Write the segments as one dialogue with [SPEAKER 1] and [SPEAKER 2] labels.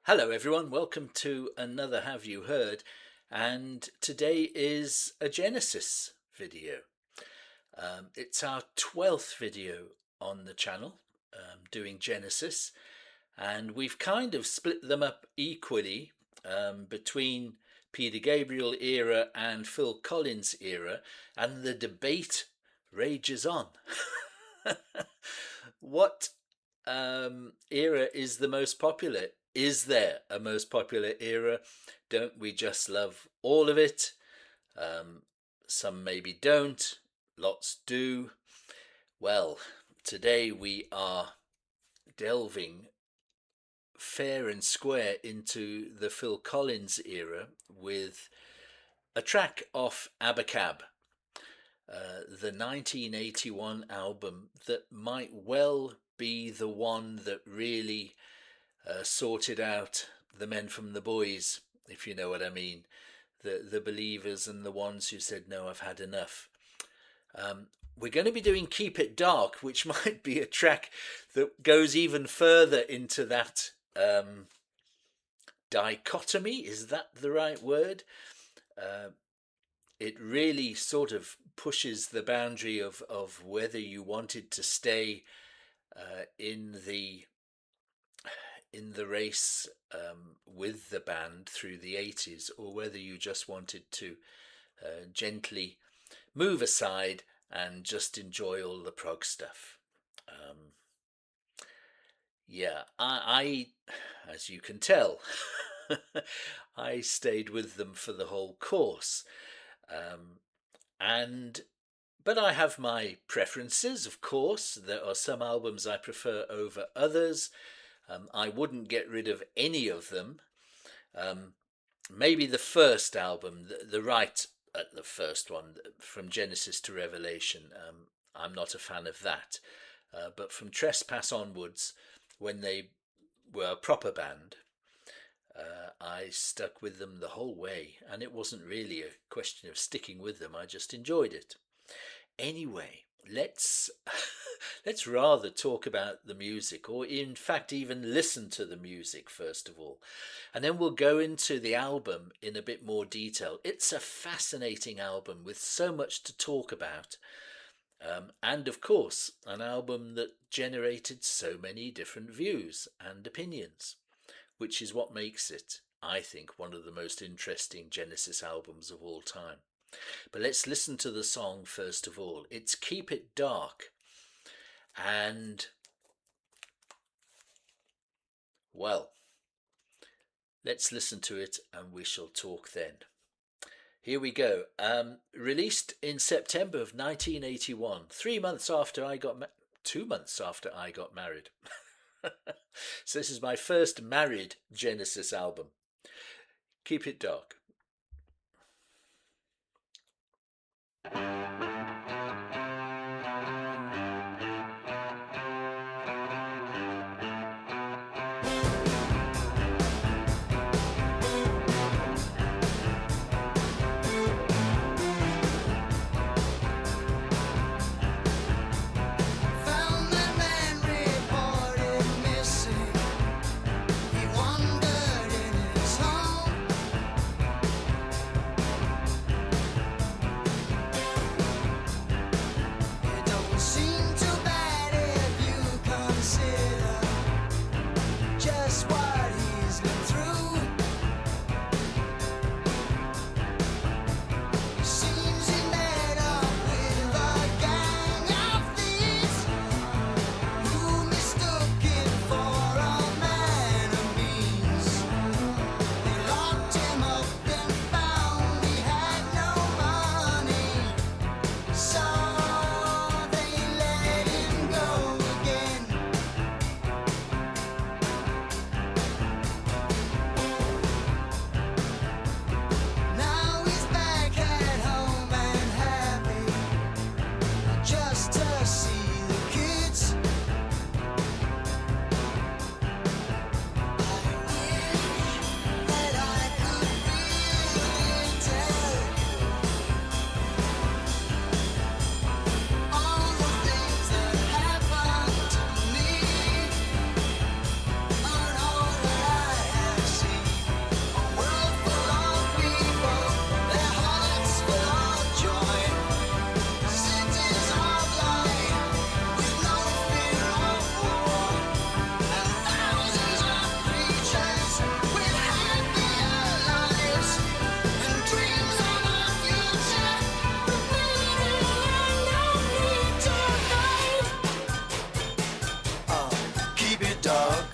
[SPEAKER 1] Hello everyone, welcome to another Have You Heard, and today is a Genesis video. It's our 12th video on the channel doing Genesis, and we've kind of split them up equally between Peter Gabriel era and Phil Collins era, and the debate rages on. What era is the most popular? Is there a most popular era? Don't we just love all of it? Some maybe don't, lots do. Well, today we are delving fair and square into the Phil Collins era with a track off Abacab, the 1981 album that might well be the one that really sorted out the men from the boys, if you know what I mean, the believers and the ones who said, no, I've had enough. We're going to be doing Keep It Dark, which might be a track that goes even further into that dichotomy. Is that the right word? It really sort of pushes the boundary of whether you wanted to stay in the race with the band through the 80s, or whether you just wanted to gently move aside and just enjoy all the prog stuff. I as you can tell, I stayed with them for the whole course. But I have my preferences, of course. There are some albums I prefer over others. I wouldn't get rid of any of them. Maybe the first album, the right at the first one, from Genesis to Revelation, I'm not a fan of that. But from Trespass onwards, when they were a proper band, I stuck with them the whole way, and it wasn't really a question of sticking with them. I just enjoyed it. Anyway, let's rather talk about the music, or in fact even listen to the music first of all, and then we'll go into the album in a bit more detail. It's a fascinating album with so much to talk about, and of course an album that generated so many different views and opinions, which is what makes it, I think, one of the most interesting Genesis albums of all time. But let's listen to the song first of all. It's Keep It Dark. And, well, let's listen to it and we shall talk then. Here we go. Released in September of 1981, 3 months after I got 2 months after I got married. So this is my first married Genesis album. Keep It Dark.
[SPEAKER 2] dog.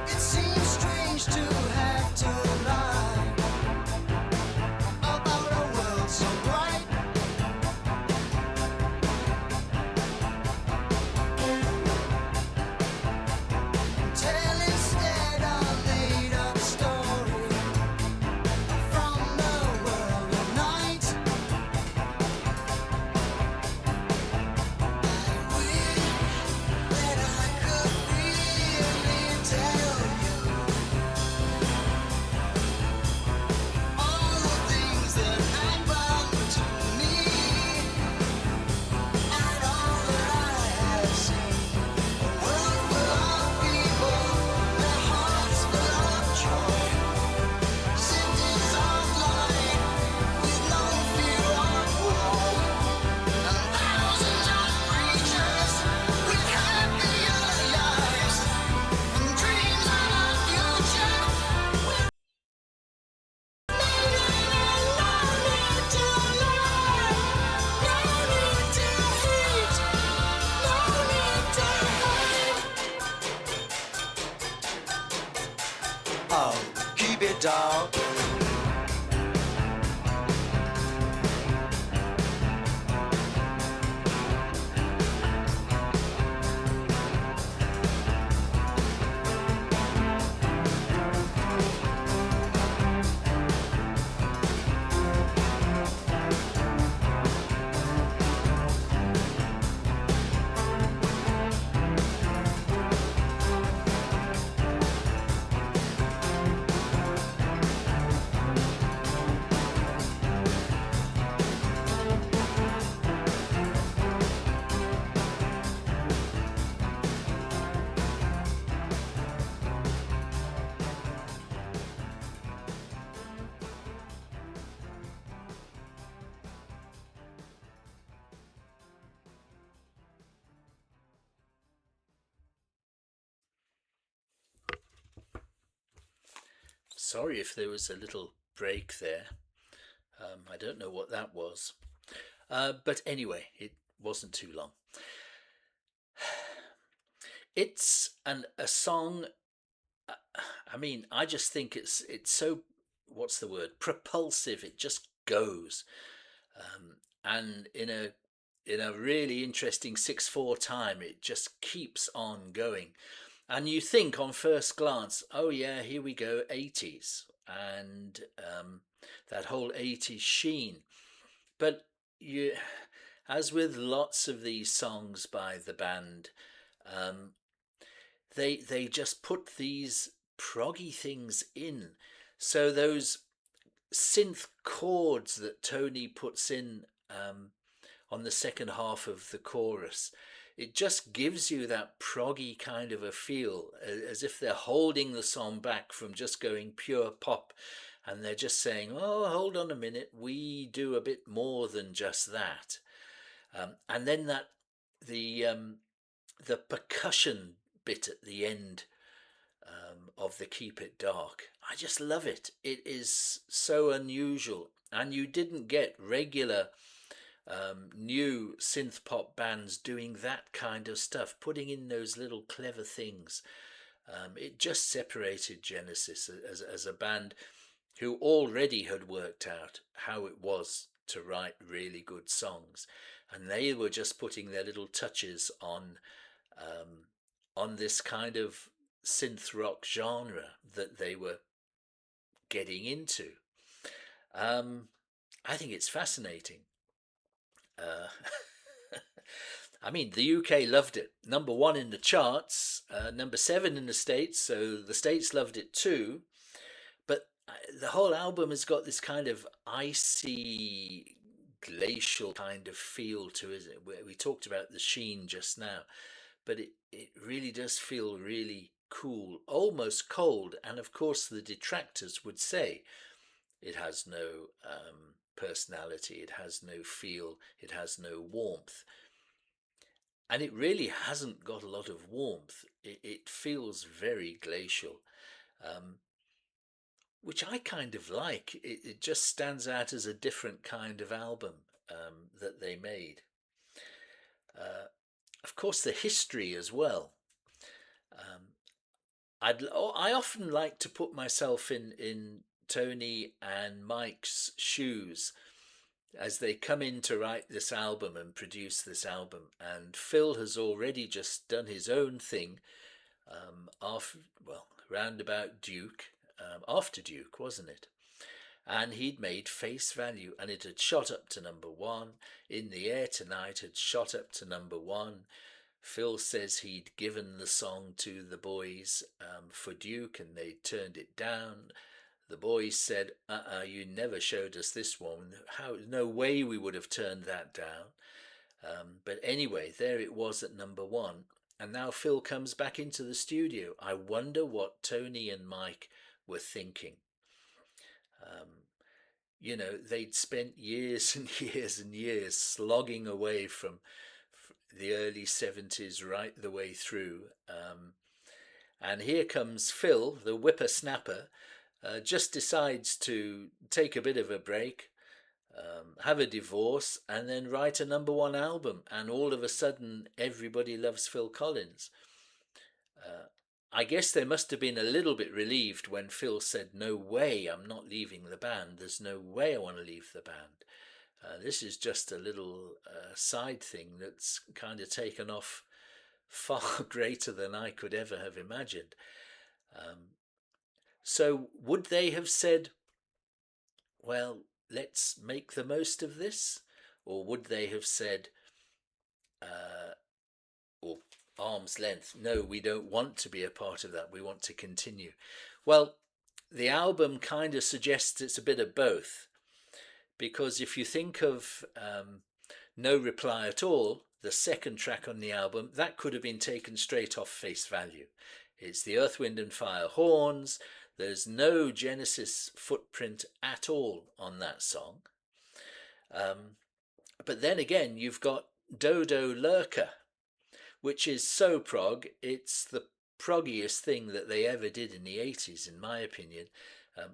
[SPEAKER 2] It seems strange to have to lie about a world so bright. Tell instead a made-up story from the world of night. I wish that I could really tell you all the things that happened to me and all that I have seen. A world full of people, their hearts full of joy, cities of light with no fear of war, and thousands of creatures with happier lives and dreams of a future where no need to lie, no need to hate, no need to hide. Oh, keep it down.
[SPEAKER 1] Sorry if there was a little break there. I don't know what that was. But anyway, it wasn't too long. It's a song. I mean, I just think it's so, what's the word? Propulsive. It just goes, and in a really interesting 6/4 time, it just keeps on going. And you think on first glance, oh yeah, here we go, 80s, and that whole 80s sheen. But you, as with lots of these songs by the band, um, they just put these proggy things in. So those synth chords that Tony puts in on the second half of the chorus, it just gives you that proggy kind of a feel, as if they're holding the song back from just going pure pop, and they're just saying, oh, hold on a minute, we do a bit more than just that. And then the percussion bit at the end of the Keep It Dark, I just love it. It is so unusual, and you didn't get regular new synth pop bands doing that kind of stuff, putting in those little clever things. It just separated Genesis as a band who already had worked out how it was to write really good songs, and they were just putting their little touches on this kind of synth rock genre that they were getting into. I think it's fascinating. Uh, I mean, the UK loved it. Number one in the charts, number seven in the States, so the States loved it too. But the whole album has got this kind of icy, glacial kind of feel to it. We talked about the sheen just now, but it really does feel really cool, almost cold. And of course, the detractors would say it has no personality, it has no feel, it has no warmth. And it really hasn't got a lot of warmth. It feels very glacial. Um, which I kind of like. It just stands out as a different kind of album that they made. Uh, of course, the history as well. Um, I often like to put myself in Tony and Mike's shoes as they come in to write this album and produce this album. And Phil has already just done his own thing after, well, round about Duke, after Duke, wasn't it? And he'd made Face Value, and it had shot up to number one. In the Air Tonight had shot up to number one. Phil says he'd given the song to the boys for Duke, and they turned it down. The boys said, you never showed us this one. How? No way we would have turned that down. But anyway, there it was at number one. And now Phil comes back into the studio. I wonder what Tony and Mike were thinking. They'd spent years and years and years slogging away from the early 70s right the way through. And here comes Phil, the whippersnapper, just decides to take a bit of a break, have a divorce, and then write a number one album. And all of a sudden, everybody loves Phil Collins. I guess they must have been a little bit relieved when Phil said, no way, I'm not leaving the band. There's no way I want to leave the band. This is just a little side thing that's kind of taken off far greater than I could ever have imagined. So would they have said, well, let's make the most of this? Or would they have said, or arm's length, no, we don't want to be a part of that, we want to continue? Well, the album kind of suggests it's a bit of both, because if you think of No Reply at All, the second track on the album, that could have been taken straight off Face Value. It's the Earth, Wind and Fire horns. There's no Genesis footprint at all on that song. But then again, you've got Dodo Lurker, which is so prog. It's the proggiest thing that they ever did in the 80s, in my opinion.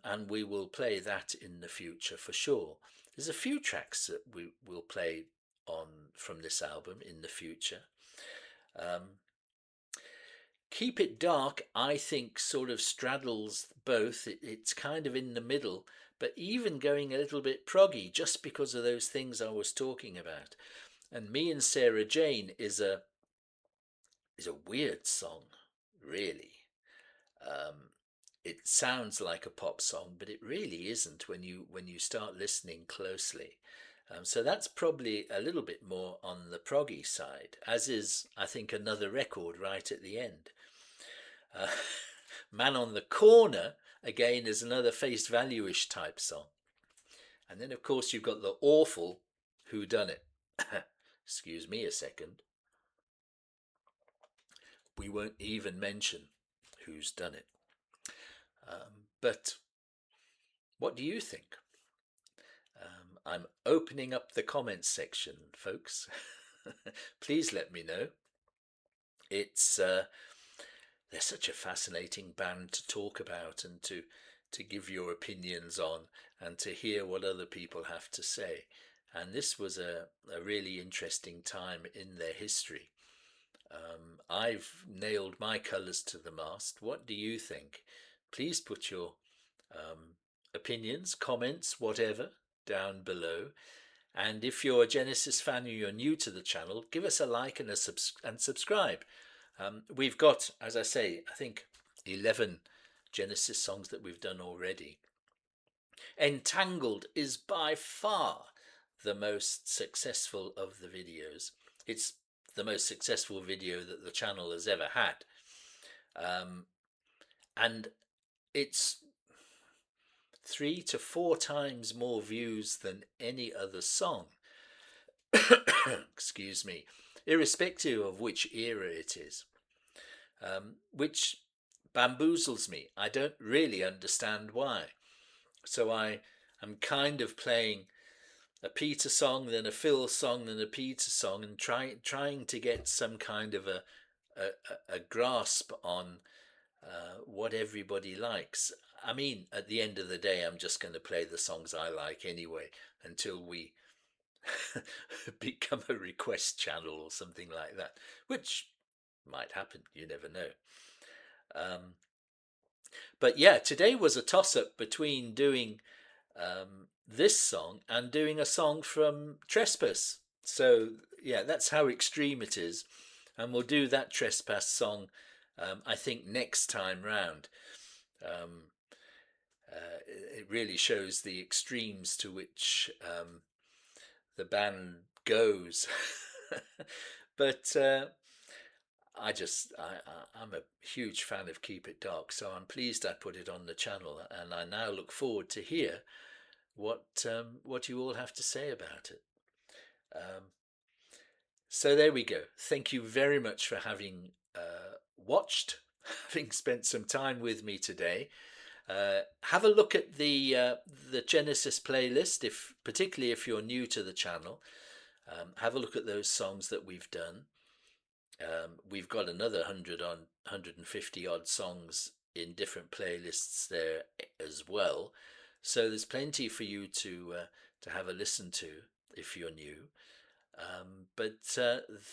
[SPEAKER 1] And we will play that in the future for sure. There's a few tracks that we will play on from this album in the future. Keep It Dark, I think, sort of straddles both. It's kind of in the middle, but even going a little bit proggy, just because of those things I was talking about. And Me and Sarah Jane is a weird song, really. It sounds like a pop song, but it really isn't when you start listening closely. So that's probably a little bit more on the proggy side, as is, I think, Another Record right at the end. Man on the Corner, again, is another face value-ish type song. And then, of course, you've got the awful Who Done It. Excuse me a second. We won't even mention who's done it. But what do you think? I'm opening up the comments section, folks. Please let me know. It's they're such a fascinating band to talk about and to give your opinions on and to hear what other people have to say. And this was a really interesting time in their history. I've nailed my colours to the mast. What do you think? Please put your opinions, comments, whatever, down below. And if you're a Genesis fan or you're new to the channel, give us a like and subscribe. We've got, as I say, I think 11 Genesis songs that we've done already. Entangled is by far the most successful of the videos. It's the most successful video that the channel has ever had. And it's 3 to 4 times more views than any other song. Excuse me. Irrespective of which era it is. Which bamboozles me. I don't really understand why. So I am kind of playing a Peter song, then a Phil song, then a Peter song, and trying to get some kind of a grasp on what everybody likes. I mean, at the end of the day, I'm just going to play the songs I like anyway until we become a request channel or something like that, which might happen. You never know. Um, but yeah, today was a toss up between doing this song and doing a song from Trespass. So yeah, that's how extreme it is. And we'll do that Trespass song, I think, next time round. Um, it really shows the extremes to which the band goes. But I'm a huge fan of Keep It Dark, so I'm pleased I put it on the channel, and I now look forward to hear what you all have to say about it. Um, so there we go. Thank you very much for having watched, having spent some time with me today. Have a look at the Genesis playlist, if particularly if you're new to the channel. Have a look at those songs that we've done. We've got another 150 odd songs in different playlists there as well. So there's plenty for you to have a listen to if you're new. But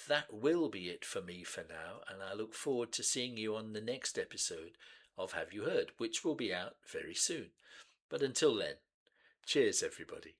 [SPEAKER 1] that will be it for me for now, and I look forward to seeing you on the next episode of Have You Heard, which will be out very soon. But until then, cheers, everybody.